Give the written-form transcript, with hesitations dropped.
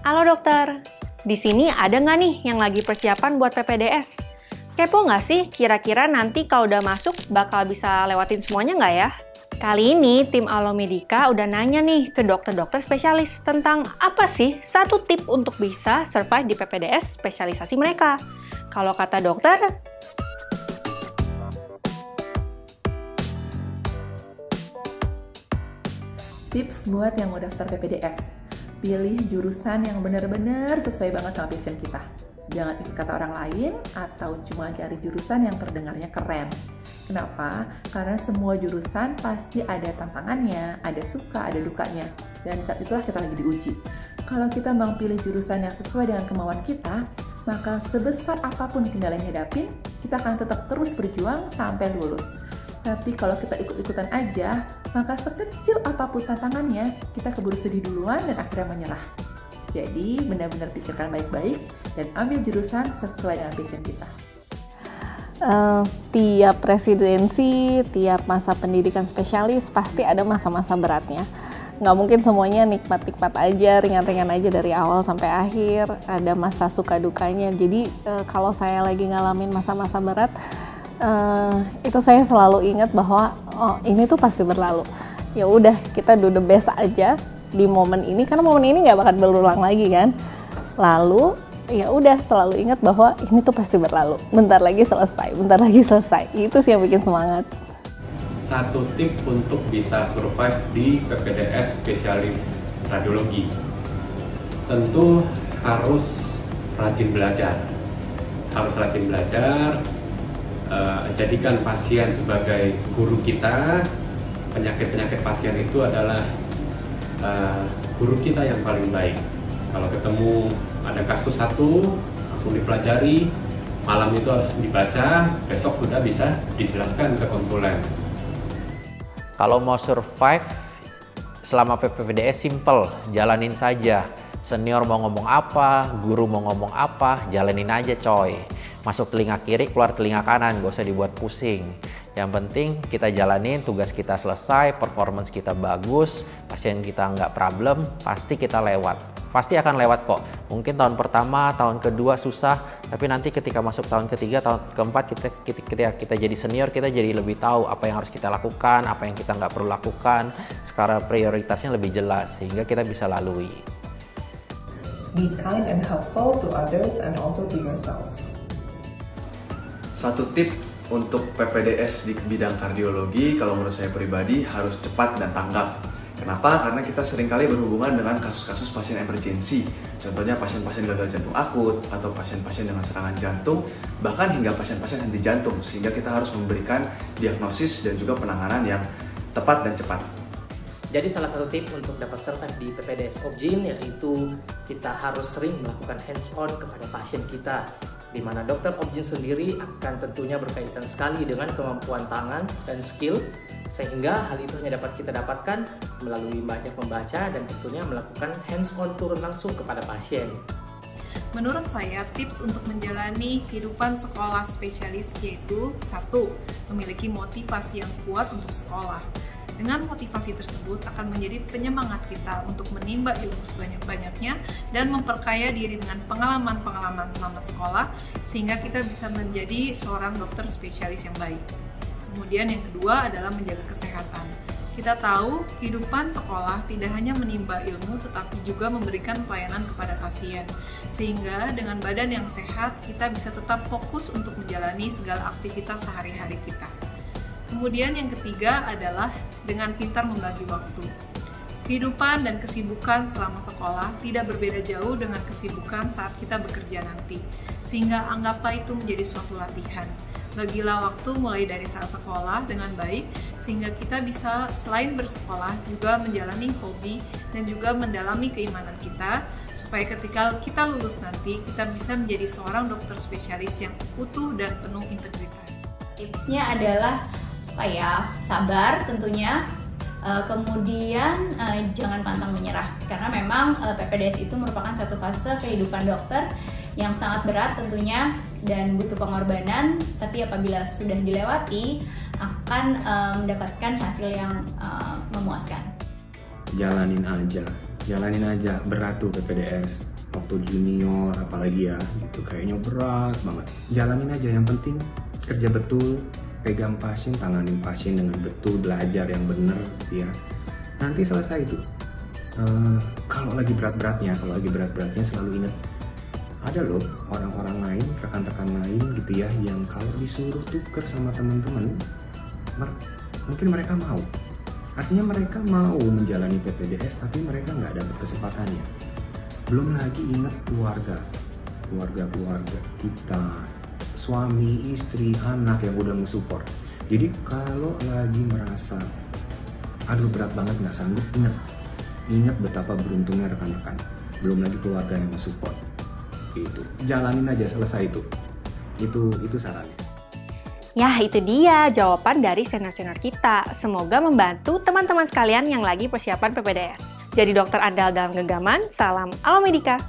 Halo dokter, di sini ada nggak nih yang lagi persiapan buat PPDS? Kepo nggak sih kira-kira nanti kalau udah masuk bakal bisa lewatin semuanya nggak ya? Kali ini tim Alomedica udah nanya nih ke dokter-dokter spesialis tentang apa sih satu tip untuk bisa survive di PPDS spesialisasi mereka. Kalau kata dokter, tips buat yang mau daftar PPDS. Pilih jurusan yang benar-benar sesuai banget sama passion kita. Jangan ikut kata orang lain atau cuma cari jurusan yang terdengarnya keren. Kenapa? Karena semua jurusan pasti ada tantangannya, ada suka, ada dukanya. Dan saat itulah kita lagi diuji. Kalau kita mau pilih jurusan yang sesuai dengan kemauan kita, maka sebesar apapun kendala yang hadapin, kita akan tetap terus berjuang sampai lulus. Tapi kalau kita ikut-ikutan aja, maka sekecil apapun tantangannya, kita keburu sedih duluan dan akhirnya menyerah. Jadi, benar-benar pikirkan baik-baik dan ambil jurusan sesuai dengan passion kita. Tiap presidensi, tiap masa pendidikan spesialis, pasti ada masa-masa beratnya. Nggak mungkin semuanya nikmat-nikmat aja, ringan-ringan aja dari awal sampai akhir. Ada masa suka-dukanya. Jadi, kalau saya lagi ngalamin masa-masa berat, itu saya selalu ingat bahwa ini tuh pasti berlalu. Ya udah, kita do the best aja di momen ini karena momen ini nggak bakal berulang lagi kan. Lalu ya udah selalu ingat bahwa ini tuh pasti berlalu. Bentar lagi selesai, bentar lagi selesai. Itu sih yang bikin semangat. Satu tip untuk bisa survive di PPDS spesialis radiologi. Tentu harus rajin belajar. Jadikan pasien sebagai guru kita. Penyakit-penyakit pasien itu adalah guru kita yang paling baik. Kalau ketemu ada kasus satu, langsung dipelajari, malam itu harus dibaca, besok sudah bisa dijelaskan ke konsulen. Kalau mau survive selama PPDS simple, jalanin saja. Senior mau ngomong apa, guru mau ngomong apa, jalanin aja coy. Masuk telinga kiri, keluar telinga kanan, gak usah dibuat pusing. Yang penting kita jalanin, tugas kita selesai, performance kita bagus, pasien kita nggak problem, pasti kita lewat. Pasti akan lewat kok. Mungkin tahun pertama, tahun kedua susah, tapi nanti ketika masuk tahun ketiga, tahun keempat kita jadi senior, kita jadi lebih tahu apa yang harus kita lakukan, apa yang kita nggak perlu lakukan. Skala prioritasnya lebih jelas, sehingga kita bisa lalui. Be kind and helpful to others and also to yourself. Satu tip untuk PPDS di bidang kardiologi, kalau menurut saya pribadi, harus cepat dan tanggap. Kenapa? Karena kita seringkali berhubungan dengan kasus-kasus pasien emergensi. Contohnya pasien-pasien gagal jantung akut, atau pasien-pasien dengan serangan jantung, bahkan hingga pasien-pasien henti jantung. Sehingga kita harus memberikan diagnosis dan juga penanganan yang tepat dan cepat. Jadi salah satu tip untuk dapat survive di PPDS Obgyn yaitu kita harus sering melakukan hands-on kepada pasien kita, di mana dokter Obgyn sendiri akan tentunya berkaitan sekali dengan kemampuan tangan dan skill, sehingga hal itu hanya dapat kita dapatkan melalui banyak membaca dan tentunya melakukan hands-on turun langsung kepada pasien. Menurut saya, tips untuk menjalani kehidupan sekolah spesialis yaitu 1. Memiliki motivasi yang kuat untuk sekolah. Dengan motivasi tersebut akan menjadi penyemangat kita untuk menimba ilmu sebanyak-banyaknya dan memperkaya diri dengan pengalaman-pengalaman selama sekolah sehingga kita bisa menjadi seorang dokter spesialis yang baik. Kemudian yang kedua adalah menjaga kesehatan. Kita tahu kehidupan sekolah tidak hanya menimba ilmu tetapi juga memberikan pelayanan kepada pasien. Sehingga dengan badan yang sehat kita bisa tetap fokus untuk menjalani segala aktivitas sehari-hari kita. Kemudian yang ketiga adalah dengan pintar membagi waktu. Kehidupan dan kesibukan selama sekolah tidak berbeda jauh dengan kesibukan saat kita bekerja nanti. Sehingga anggaplah itu menjadi suatu latihan. Bagilah waktu mulai dari saat sekolah dengan baik, sehingga kita bisa selain bersekolah juga menjalani hobi dan juga mendalami keimanan kita, supaya ketika kita lulus nanti, kita bisa menjadi seorang dokter spesialis yang utuh dan penuh integritas. Tipsnya adalah sabar tentunya, kemudian jangan pantang menyerah karena memang PPDS itu merupakan satu fase kehidupan dokter yang sangat berat tentunya dan butuh pengorbanan, tapi apabila sudah dilewati akan mendapatkan hasil yang memuaskan. Jalanin aja, jalanin aja. Berat tuh PPDS waktu junior apalagi ya, gitu kayaknya berat banget. Jalanin aja, yang penting kerja betul, pegang pasien, tanganin pasien dengan betul, belajar yang bener ya. Nanti selesai itu. Kalau lagi berat-beratnya selalu ingat, ada loh orang-orang lain, rekan-rekan lain gitu ya, yang kalau disuruh tuker sama teman-teman, mungkin mereka mau. Artinya mereka mau menjalani PPDS, tapi mereka nggak dapat kesempatannya. Belum lagi ingat keluarga kita, suami, istri, anak yang udah nge-support. Jadi kalau lagi merasa, aduh berat banget nggak sanggup, ingat betapa beruntungnya rekan-rekan. Belum lagi keluarga yang nge-support. Gitu. Jalanin aja, selesai itu. Itu sarannya. Ya, itu dia jawaban dari senior-senior kita. Semoga membantu teman-teman sekalian yang lagi persiapan PPDS. Jadi dokter andal dalam genggaman, salam Alomedika.